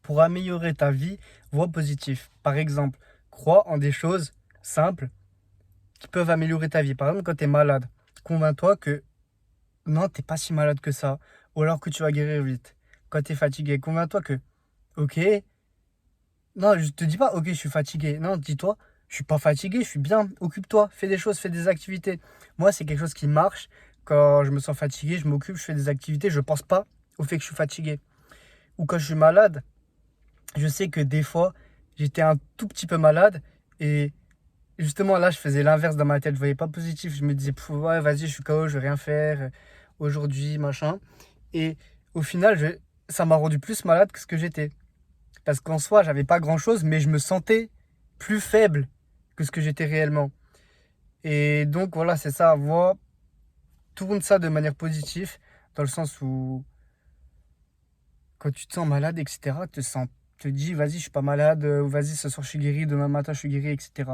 Pour améliorer ta vie, vois positif. Par exemple, crois en des choses simples qui peuvent améliorer ta vie. Par exemple, quand tu es malade, convainc-toi que non, t'es pas si malade que ça. Ou alors que tu vas guérir vite. Quand tu es fatigué, convainc-toi que, ok, non, je te dis pas, ok, je suis fatigué. Non, dis-toi, je suis pas fatigué, je suis bien. Occupe-toi, fais des choses, fais des activités. Moi, c'est quelque chose qui marche. Quand je me sens fatigué, je m'occupe, je fais des activités. Je pense pas au fait que je suis fatigué. Ou quand je suis malade, je sais que des fois, j'étais un tout petit peu malade. Et justement, là, je faisais l'inverse dans ma tête. Je voyais pas positif. Je me disais, ouais, vas-y, je suis KO, je vais rien faire aujourd'hui, machin. Et au final, ça m'a rendu plus malade que ce que j'étais. Parce qu'en soi, j'avais pas grand-chose, mais je me sentais plus faible que ce que j'étais réellement. Et donc voilà, c'est ça, tourne ça de manière positive, dans le sens où quand tu te sens malade, etc., te dis, vas-y, je suis pas malade, ou vas-y, ce soir je suis guéri, demain matin je suis guéri, etc.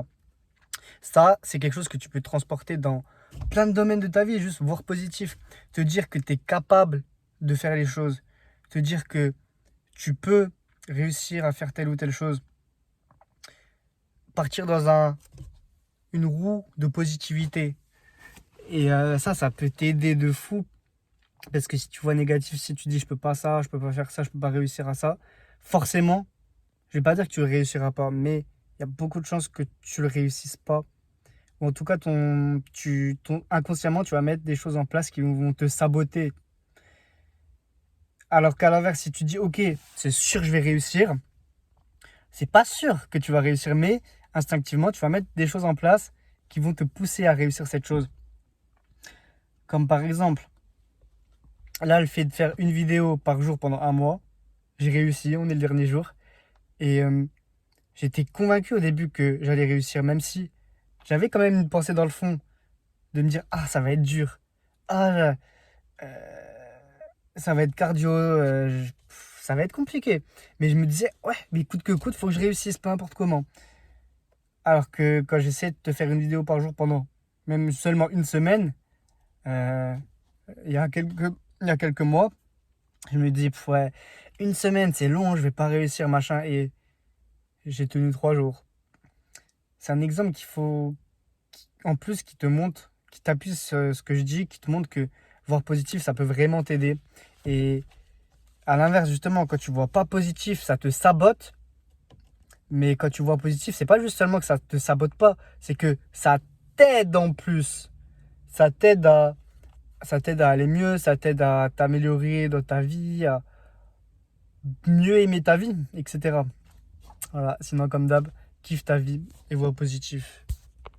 Ça, c'est quelque chose que tu peux transporter dans plein de domaines de ta vie, juste voir positif. Te dire que tu es capable de faire les choses. Te dire que tu peux réussir à faire telle ou telle chose. Partir dans une roue de positivité. Et ça peut t'aider de fou. Parce que si tu vois négatif, si tu dis je peux pas ça, je peux pas faire ça, je peux pas réussir à ça, forcément, je vais pas dire que tu ne réussiras pas, mais il y a beaucoup de chances que tu le réussisses pas. Ou en tout cas, inconsciemment, tu vas mettre des choses en place qui vont te saboter. Alors qu'à l'inverse, si tu dis ok, c'est sûr que je vais réussir, c'est pas sûr que tu vas réussir, mais instinctivement, tu vas mettre des choses en place qui vont te pousser à réussir cette chose. Comme par exemple, là, le fait de faire une vidéo par jour pendant un mois, j'ai réussi, on est le dernier jour. Et j'étais convaincu au début que j'allais réussir, même si j'avais quand même une pensée dans le fond de me dire, ah, ça va être dur. Ah, ça va être cardio, ça va être compliqué. Mais je me disais, ouais, mais coûte que coûte, faut que je réussisse, peu importe comment. Alors que quand j'essaie de te faire une vidéo par jour pendant même seulement une semaine, euh, il y a quelques mois, je me dis, ouais, une semaine, c'est long, je vais pas réussir, machin. Et j'ai tenu 3 jours. C'est un exemple en plus, qui te montre, qui t'appuie sur ce que je dis, qui te montre que voir positif, ça peut vraiment t'aider. Et à l'inverse, justement, quand tu vois pas positif, ça te sabote. Mais quand tu vois positif, c'est pas juste seulement que ça te sabote pas, c'est que ça t'aide en plus. Ça t'aide à, ça t'aide à aller mieux, ça t'aide à t'améliorer dans ta vie, à mieux aimer ta vie, etc. Voilà, sinon comme d'hab, kiffe ta vie et vois positif.